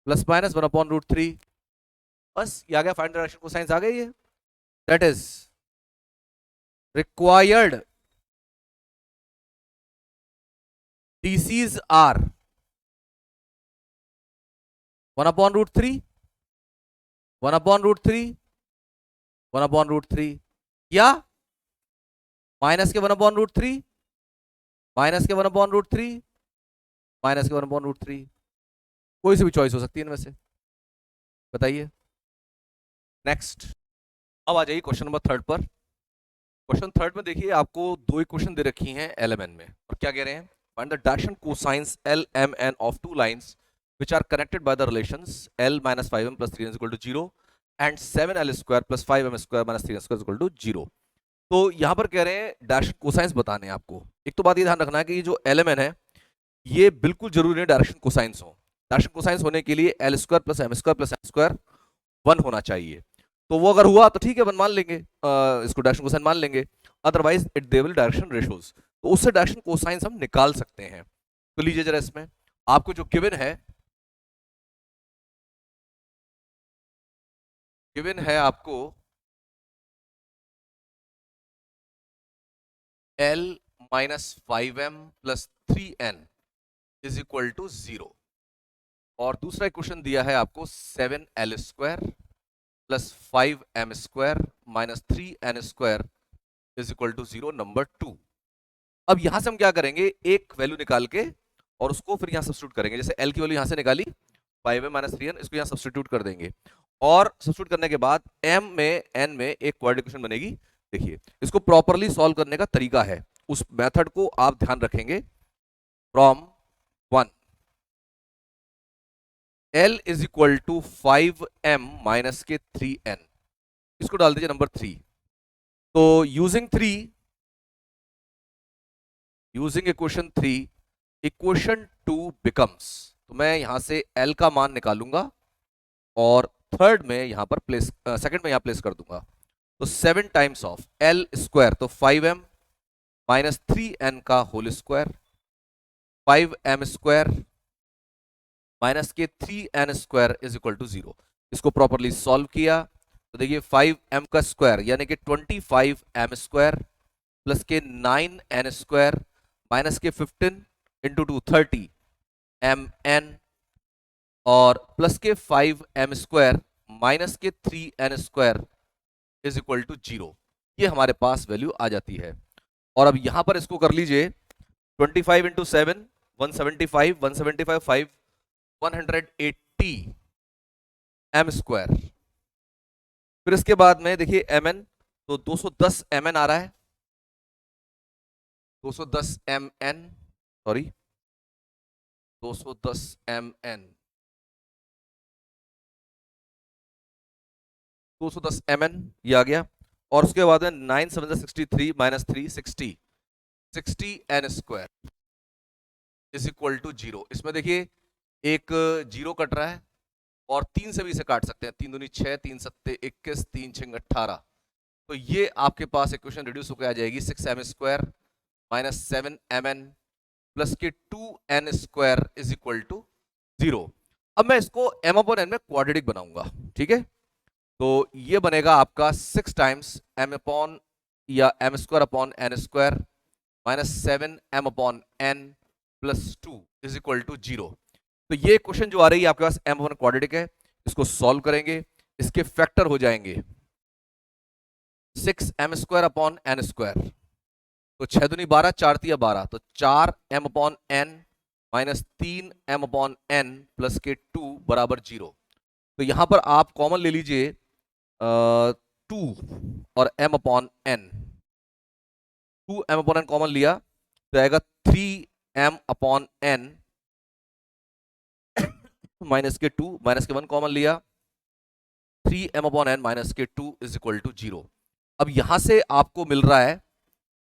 plus minus 1/√3। बस ये आ गया, फाइंड डायरेक्शन कोसाइंस आ गई है। That is required DCs are 1/√3, 1/√3, 1/√3, या माइनस के 1/√3, माइनस के 1/√3, माइनस के 1/√3, कोई सी भी चॉइस हो सकती है इनमें से, बताइए। नेक्स्ट, अब आ जाइए क्वेश्चन नंबर 3 पर। क्वेश्चन 3 में देखिए आपको दो इक्वेशन दे रखी हैं LMN में, और क्या कह रहे हैं, find the dash and cosines LMN of two lines which are connected by the relations L minus 5m plus 3n is equal to 0 and 7L square plus 5m square minus 3n square is equal to 0। तो यहां पर कह रहे हैं dash cosines बताने हैं आपको। एक तो बात ये ध्यान रखना है कि ये जो LMN है ये बिल्कुल जरूरी नहीं डायरेक्शन कोसाइंस हो। डायरेक्शन कोसाइंस होने के लिए L square plus M square plus N square 1 होना चाहिए। तो वो अगर हुआ तो ठीक है, मान लेंगे, इसको डायरेक्शन कोसाइन मान लेंगे, otherwise it they will direction ratios, तो उससे डायरेक्शन कोसाइंस हम निकाल सकते हैं। तो लीजिए जरा, इसमें आपको जो गिवन है आपको L minus 5m plus 3n is equal to 0, और दूसरा इक्वेशन दिया है आपको 7L square plus 5m square minus 3n square is equal to 0, number 2। अब यहां से हम क्या करेंगे, एक वैल्यू निकाल के और उसको फिर यहां सब्स्टिट्यूट करेंगे। जैसे L की वैल्यू यहां से निकाली 5m माइनस 3n, इसको यहां सब्स्टिट्यूट कर देंगे, और सब्स्टिट्यूट करने के बाद m में n में एक क्वाड्रेटिक इक्वेशन बनेगी। देखिए इसको प्रॉपरली सॉल्व करने का तरीका है, उस मेथड को आप ध्यान रखेंगे। From 1 L is equal to 5m minus के 3n, इसको डाल दीजिए नंबर 3। तो यूजिंग इक्वेशन 3 इक्वेशन 2 बिकम्स, तो मैं यहां से L का मान निकालूंगा और थर्ड में यहां पर प्लेस, सेकंड में यहां प्लेस कर दूंगा। तो 7 टाइम्स ऑफ L स्क्वायर, तो 5m माइनस 3n का whole square, 5m square minus के 3n square is equal to 0। इसको प्रॉपरली सॉल्व किया तो देखिए 5m का स्क्वायर यानी कि 25m स्क्वायर प्लस के 9n स्क्वायर माइनस के 15 इंटू 2 30mn और प्लस के 5m स्क्वायर माइनस के 3n square is equal to 0। ये हमारे पास वैल्यू आ जाती है। और अब यहां पर इसको कर लीजिए 25 इंटू 7 175, 175 5 180 m स्क्वायर, फिर इसके बाद में देखिए mn, तो 210 mn आ रहा है, 210 mn, सॉरी 210 mn, 210 mn ये आ गया। और उसके बाद में 9 7 63 minus 3 60 60 n square is equal to 0। इसमें देखिए एक 0 कट रहा है और 3 से भी इसे काट सकते हैं, 3 दूनी 6 3 सत्ते 21 3 6 18, तो ये आपके पास इक्वेशन रिड्यूस होकर आ जाएगी 6m square minus 7mn plus के 2n square is equal to 0। अब मैं इसको m अपॉन n में क्वाड्रेटिक बनाऊंगा, ठीक है। तो ये बनेगा आपका 6 टाइम्स m अपॉन या m square upon n square minus 7m upon n plus 2 is equal to 0। तो ये क्वेश्चन जो आ रही है आपके पास m अपॉन क्वाड्रेटिक है, इसको सॉल्व करेंगे, इसके फैक्टर हो जाएंगे 6m square upon n square, तो 6 दूनी 12 4 तिया 12, तो 4m upon n minus 3m upon n plus के 2 बराबर 0। तो यहां पर आप कॉमन ले लीजिए 2 और m upon n, 2m upon n common लिया तो आएगा 3m/n माइनस के 2 माइनस के 1 कॉमन लिया, 3m/n माइनस के 2 इज इक्वल टू 0। अब यहां से आपको मिल रहा है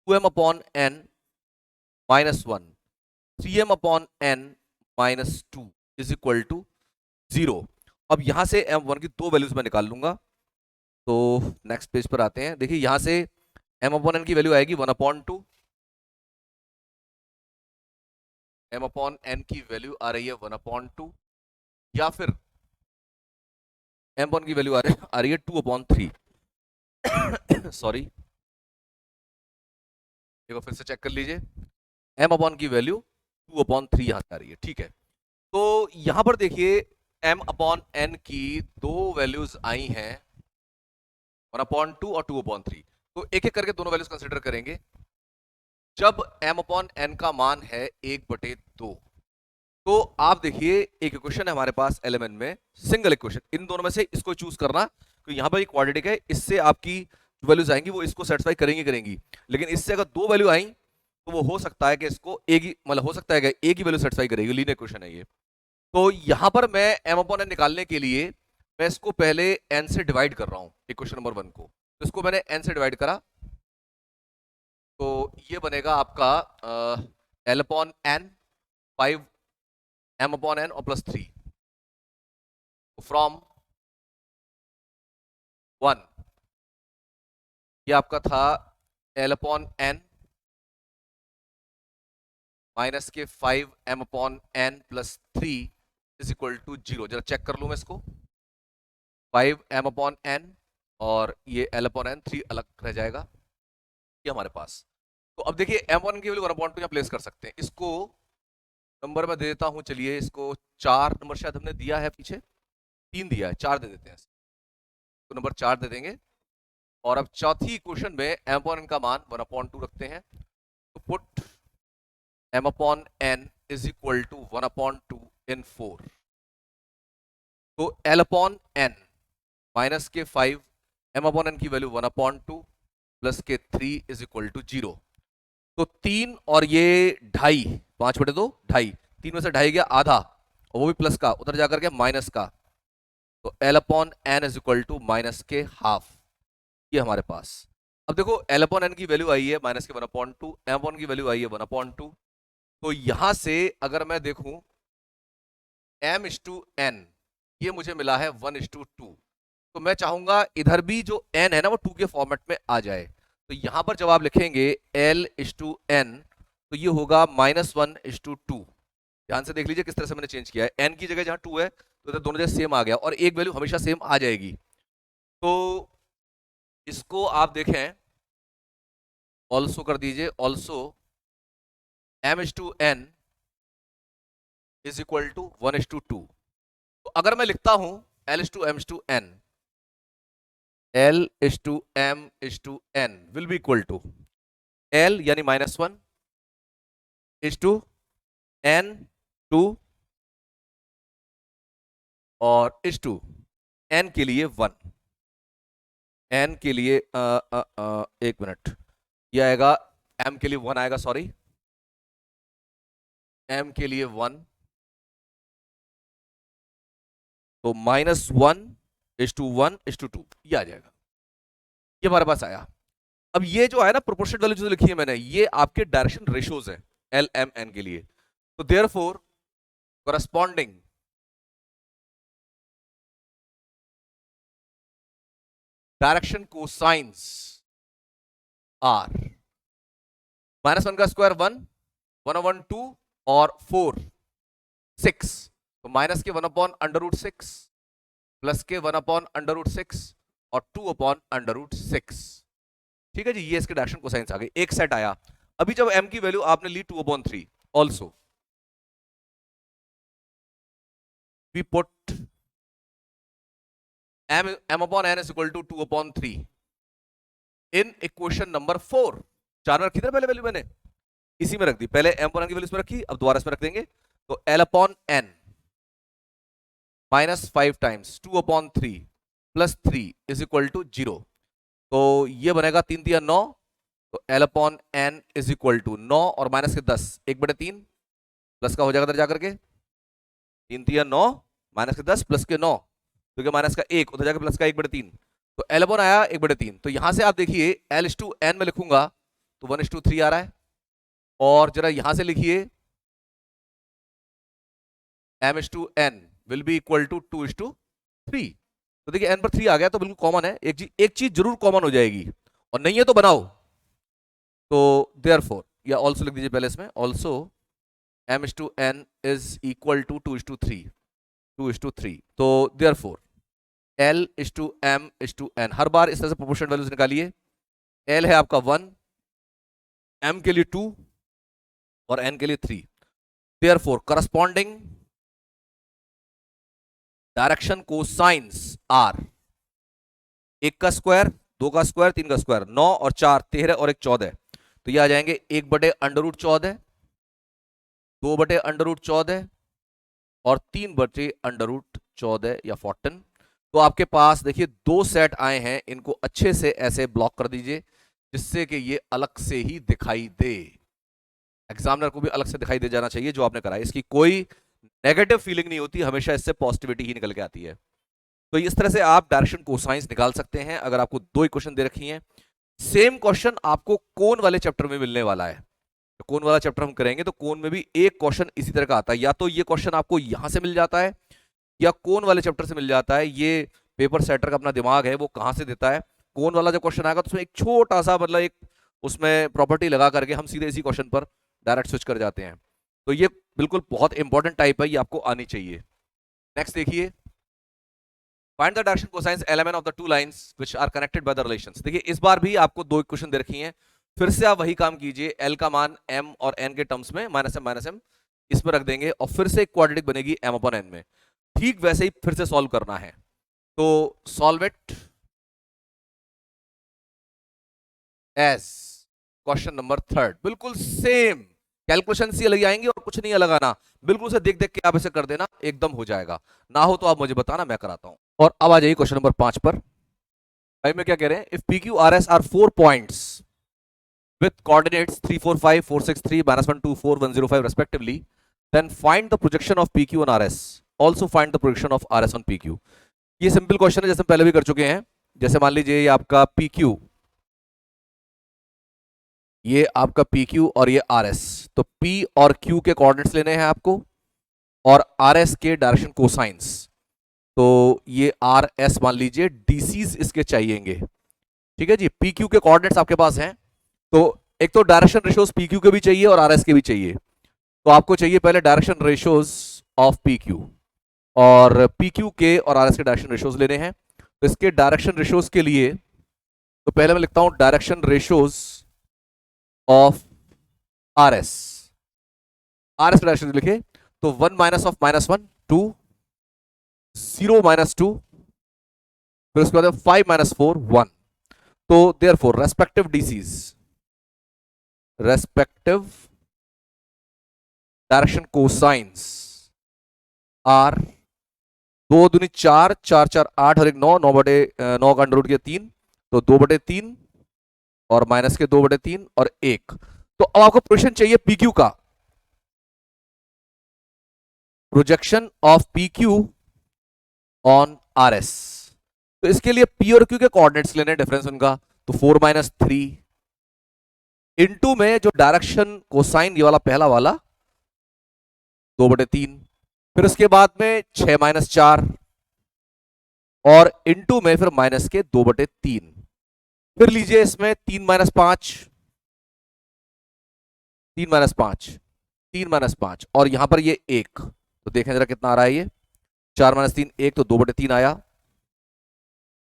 2m/n minus 1, 3m/n minus 2 is equal to 0। अब यहां से m1 की दो वैल्यूज मैं निकाल लूंगा। तो नेक्स्ट पेज पर आते हैं। देखिए यहां से m/n की वैल्यू आएगी 1/2, m/n की वैल्यू आ रही है 1/2, या फिर m1 की वैल्यू आ रही है 2/3। सॉरी, देखो फिर से चेक कर लीजिए, m/n की वैल्यू 2/3 यहां से आ रही है। ठीक है, तो यहां पर देखिए m/n की दो वैल्यूज आई हैं 1/2 और 2/3। तो एक एक करके दोनों वैल्यूज कंसीडर करेंगे। जब m/n का मान है 1/2, तो आप देखिए एक इक्वेशन है हमारे पास एलिमेंट में, सिंगल इक्वेशन, इन दोनों में से इसको चूज करना, क्योंकि यहां पर एक क्वाड्रेटिक है, इससे आपकी जो वैल्यूज आएंगी वो इसको सेटिस्फाई करेंगी। लेकिन इससे अगर दो वैल्यू आई तो वो हो सकता है कि इसको एक ही, मतलब हो सकता है कि एक ही वैल्यू सेटिस्फाई करेगी, लीनियर इक्वेशन है ये। तो यहां पर मैं m/n निकालने के लिए मैं इसको पहले n से डिवाइड कर रहा हूं, इक्वेशन नंबर 1 को। तो इसको मैंने n से डिवाइड करा, तो ये बनेगा आपका l/n 5m/n और प्लस 3 फ्रॉम 1। ये आपका था l/n माइनस के 5m/n plus 3 is equal to 0। जरा चेक कर लूं मैं इसको, 5m/n और ये l/n 3 अलग रह जाएगा, ये हमारे पास। तो अब देखिए m1 की वैल्यू 1/2 यहाँ प्लेस कर सकते हैं। इसको नंबर मैं दे देता हूं, चलिए इसको 4 नंबर शायद हमने दिया है, पीछे 3 दिया है, 4 दे देते हैं, तो नंबर 4 दे देंगे। और अब चौथी इक्वेशन में m/n का मान 1/2 रखते हैं, तो put m/n is equal to 1/2 in 4। तो l/n माइनस के 5, m/n की वैल्यू 1/2 प्लस के 3 इज इक्वल टू 0। तो 3 और ये 2.5, 5/2 2.5, 3 में से 2.5 गया आधा, और वो भी प्लस का, उधर जाकर के माइनस का, तो l/n is equal to minus के हाफ, ये हमारे पास। अब देखो l/n की वैल्यू आई है माइनस के 1/2, m/n की वैल्यू आई है 1/2। तो यहां से अगर मैं देखूं m/n, ये मुझे मिला है 1/2, तो मैं चाहूंगा इधर भी जो n है ना वो 2 के फॉर्मेट में आ जाए। तो यहां पर जब आप लिखेंगे l/n, तो ये होगा -1/2। ध्यान से देख लीजिए किस तरह से मैंने चेंज किया है, n की जगह जहां 2 है तो इधर दोनों जगह सेम आ गया, और एक वैल्यू हमेशा सेम आ जाएगी। तो इसको आप देखें, ऑल्सो कर दीजिए, also m/n is equal to 1/2। तो अगर मैं लिखता हूं l/m/n, l/m/n will be equal to l यानी -1 इज टू n 2 और इज टू n के लिए 1, n के लिए एक मिनट, ये आएगा m के लिए 1 आएगा, सॉरी, m के लिए 1, तो -1/1/2 ये आ जाएगा, ये हमारे पास आया। अब ये जो है ना प्रोपोर्शनल वैल्यू जो लिखी है मैंने, ये आपके डायरेक्शन रेशियोज है l/m/n के लिए। तो therefore corresponding direction cosines are -1 का स्क्वायर 1, 1/2 और 4 6, तो माइनस के 1/√6 प्लस के 1/√6 और 2/√6। ठीक है जी, ये इसके डायरेक्शन कोसाइंस आ गई, एक सेट आया। अभी जब m की वैल्यू आपने ली 2/3, also we put m/n is equal to 2/3 in equation number 4। 4 में रखी थी ना पहले वैल्यू मैंने, इसी में रख दी, पहले m/n की वैल्यू इसमें रखी, अब दोबारा इसमें रख देंगे। तो l/n -5 times 2/3 plus 3 is equal to 0। तो ये बनेगा 3 × 9, तो L upon N is equal to 9 और माइनस के 10, 1/3 प्लस का हो जाएगा इधर जाकर के, 3×3 = 9, माइनस के 10 प्लस के 9, तो क्या माइनस का 1 उधर जाकर प्लस का 1/3, तो L अपॉन आया 1/3। तो यहां से आप देखिए L/n में लिखूंगा तो 1:3 आ रहा है, और जरा यहां से लिखिए m/n will be equal to 2:3। तो देखिए n पर 3 आ गया तो बिल्कुल कॉमन है, एक चीज जरूर कॉमन हो जाएगी, और नहीं है तो बनाओ। तो देयरफॉर, या ऑल्सो लिख दीजिए पहले इसमें, also m/n is equal to 2:3। तो देयरफॉर L/m/n, हर बार इस तरह से प्रोपोर्शन वैल्यूज निकालिए। L है आपका 1, m के लिए 2 और n के लिए 3। Therefore corresponding direction cosines are, 1 का स्क्वायर, 2 का स्क्वायर, 3 का स्क्वायर, 9 और 4 13 और 1 14, तो ये आ जाएंगे 1/√14, 2/√14 और 3/√14 या 14। तो आपके पास देखिए 2 सेट आए हैं, इनको अच्छे से ऐसे ब्लॉक कर दीजिए जिससे कि ये अलग से ही दिखाई दे, एग्जामिनर को भी अलग से दिखाई दे जाना चाहिए जो आपने करा है। इसकी कोई नेगेटिव फीलिंग नहीं होती, हमेशा इससे पॉजिटिविटी ही निकल के आती है। तो इस तरह से आप डायरेक्शन कोसाइंस निकाल सकते हैं अगर आपको 2 इक्वेशन दे रखी हैं। सेम क्वेश्चन आपको कोन वाले चैप्टर में मिलने वाला है, तो कोन वाला चैप्टर हम करेंगे तो कोन में भी एक क्वेश्चन इसी तरह का आता है, या तो ये क्वेश्चन आपको यहां से मिल जाता है या कोन वाले चैप्टर से मिल जाता है। ये पेपर सेटर का अपना दिमाग है, वो कहां से देता है। कोन वाला जब क्वेश्चन आएगा तो उसमें एक छोटा सा मतलब एक उसमें प्रॉपर्टी लगा करके हम सीधे इसी क्वेश्चन पर डायरेक्ट स्विच कर जाते हैं। तो ये बिल्कुल बहुत इंपॉर्टेंट टाइप है, ये आपको आनी चाहिए। नेक्स्ट देखिए, find the direction cosines element of the two lines which are connected by the relations. देखिए इस बार भी आपको 2 इक्वेशन दे रखी हैं, फिर से आप वही काम कीजिए, एल का मान m और n के टर्म्स में -m इस पर रख देंगे और फिर से एक क्वाड्रेटिक बनेगी m अपॉन n में। ठीक वैसे ही फिर से सॉल्व करना है, तो solve it as question number 3, बिल्कुल सेम कैलकुलेशन सी अलग आएंगी और कुछ नहीं अलग आना, बिल्कुल से देख देख के आप इसे कर देना, एकदम हो जाएगा। ना हो तो आप मुझे बताना, मैं कराता हूं। और अब आ जाइए क्वेश्चन नंबर 5 पर। भाई में क्या कह रहे हैं, if PQRS are 4 points with coordinates 3 4 5 4 6 3 -1 2 4 1 0 5 respectively, then find the projection of PQ on RS, also find the projection of RS on PQ। ये सिंपल क्वेश्चन है, जैसे हम पहले भी कर चुके हैं। जैसे मान लीजिए ये आपका PQ, ये आपका PQ और ये RS, तो P और Q के कोऑर्डिनेट्स लेने हैं आपको और RS के डायरेक्शन कोसाइंस। तो ये RS मान लीजिए, DCs इसके चाहिएंगे, ठीक है जी। PQ के कोऑर्डिनेट्स आपके पास हैं, तो एक तो डायरेक्शन रेशियोज PQ के भी चाहिए और RS के भी चाहिए। तो आपको चाहिए पहले डायरेक्शन रेशियोज ऑफ PQ, और PQ के और RS के डायरेक्शन रेशियोज लेने हैं। तो इसके डायरेक्शन रेशियोज के लिए तो पहले मैं लिखता हूं direction ratios of RS। RS का डायरेक्शन लिखे तो 1 -(-1) 2, 0 -2, फिर उसके बाद 5 -4 1। तो therefore respective DCs, respective direction cosines are 2 दूनी 4, 4 4 8 और 1 9, 9 का अंडर रूट के 3, तो 2/3 और माइनस के 2/3 और 1। तो अब आपको प्रोजेक्शन चाहिए PQ का, projection of PQ on RS। तो इसके लिए P और Q के कोऑर्डिनेट्स लेने, डिफरेंस उनका, तो 4 -3 इनटू में जो डायरेक्शन कोसाइन ये वाला पहला वाला 2/3, फिर उसके बाद में 6 -4 और इनटू में फिर माइनस के 2/3। फिर लीजिए इसमें 3 -5, 3 -5, 3 -5 और यहां पर ये 1, तो देखें जरा कितना आ रहा है ये, 4 -3 1, तो 2/3 आया।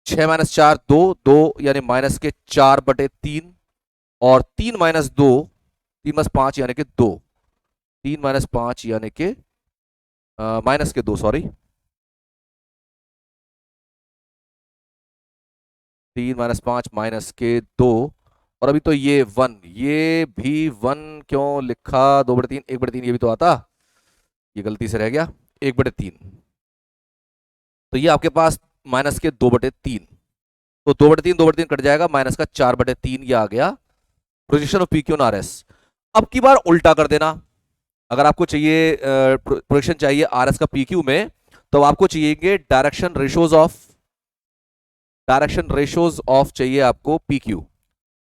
6 -4 2, 2 यानी माइनस के 4/3 और 3 -2, 3 -5 यानी कि 2, 3 -5 यानी कि माइनस के 2, सॉरी 3 -5 माइनस के 2, और अभी तो ये 1, ये भी 1 क्यों लिखा, 2/3 1/3 ये भी तो आता, ये गलती से रह गया 1/3। तो ये आपके पास माइनस के 2/3, तो 2/3 2/3 कट जाएगा, माइनस का 4/3 ये आ गया projection of P Q on R S. अब की बार उल्टा कर देना, अगर आपको चाहिए प्रोजेक्शन चाहिए आर एस का पी क्यू में, तो आपको चाहिए डायरेक्शन रेशोज ऑफ चाहिए आपको पी क्यू।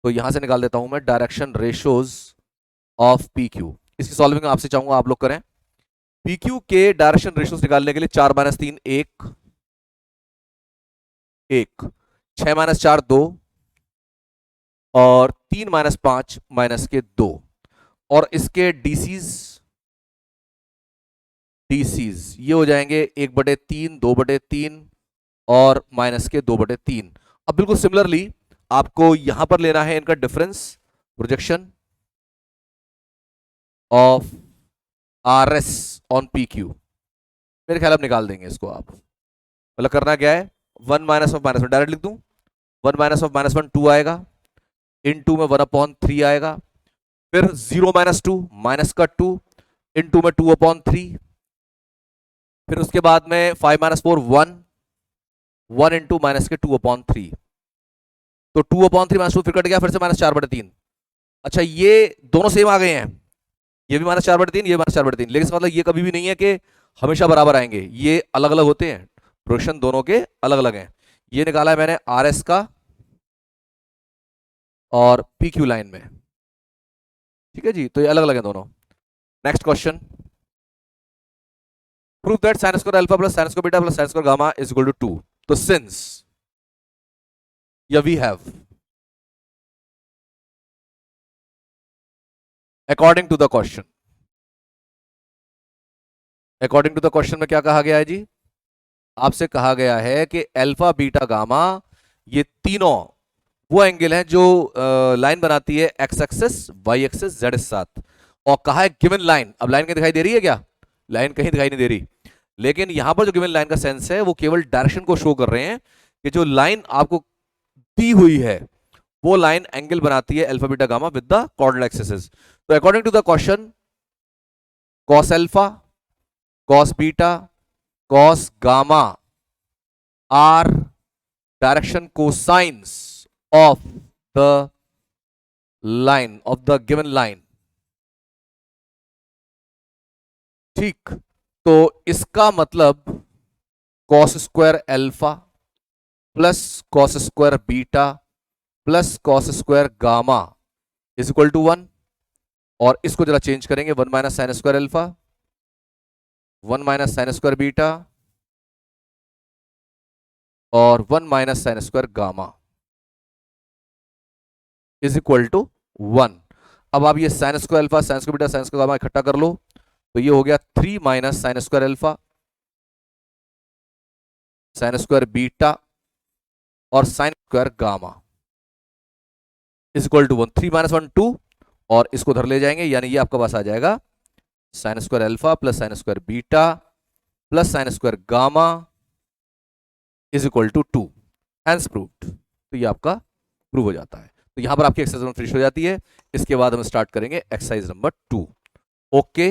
तो यहां से निकाल देता हूं मैं direction ratios of P Q. इसकी सॉल्विंग आपसे चाहूंगा आप लोग करें। पी क्यू के डायरेक्शन रेशोज निकालने के लिए 4 माइनस 3 1 1, 6 माइनस 4 2, और 3 माइनस 5 माइनस के 2, और इसके डीसीज ये हो जाएंगे 1/3 2/3 और माइनस के 2/3। अब बिल्कुल सिमिलरली आपको यहां पर लेना है इनका difference, projection of R S on P Q. मेरे ख्याल आप निकाल देंगे इसको आप, मतलब करना क्या है, 1 माइनस ऑफ -1 डायरेक्ट लिख दूं, 1 माइनस ऑफ -1 2 आएगा, इन 2 में 1/3 आएगा, फिर 0 माइनस 2 माइनस का 2, इन 2 में 2/3, फिर उसके बाद में 5 माइनस 4 1, 1 इंटू माइनस के 2/3, तो 2/3 माइनस 2 फिर कट गया, फिर से -4/3। अच्छा ये दोनों सेम आ गए हैं, ये भी -4/3 ये -4/3, लेकिन इसका मतलब ये कभी भी नहीं है कि हमेशा बराबर आएंगे, ये अलग अलग होते हैं, प्रोजेक्शन दोनों के अलग अलग हैं। ये निकाला है मैंने आर एस का और पी क्यू लाइन में, ठीक है जी, तो ये अलग अलग है दोनों। Next question, prove that sine square alpha plus sine square beta plus sine square gamma is equal to 2। तो सिंस या we have according to the question, according to the question में क्या कहा गया है जी, आपसे कहा गया है कि अल्फा बीटा गामा ये तीनों वो एंगल हैं जो लाइन बनाती है X axis Y axis Z साथ, और कहा है गिवन लाइन। अब लाइन कहीं दिखाई दे रही है क्या, लाइन कहीं दिखाई नहीं दे रही, लेकिन यहां पर जो गिवन लाइन का सेंस है वो केवल डायरेक्शन को शो कर रहे हैं कि जो लाइन आपको दी हुई है वो लाइन एंगल बनाती है alpha beta gamma with the coordinate axis. तो according to the question, cos alpha cos beta cos gamma are direction cosines of the line of the given line, ठीक। तो इसका मतलब cos square alpha plus cos square beta plus cos square gamma is equal to 1, और इसको जरा change करेंगे, 1 minus sine square alpha 1 minus sine square beta और 1 minus sine square gamma is equal to 1। अब आप ये sine square alpha sine square beta sine square gamma इकट्ठा कर लो, तो ये हो गया 3 minus sine square alpha sine square beta और sine square gamma is equal to 1। 3 minus 1 2, और इसको उधर ले जाएंगे, यानी ये आपका पास आ जाएगा sine square alpha plus sine square beta plus sine square gamma is equal to 2, hence proved. तो ये आपका प्रूव हो जाता है। तो यहां पर आपकी एक्सरसाइज फिनिश हो जाती है। इसके बाद हम स्टार्ट करेंगे एक्सरसाइज नंबर 2। ओके।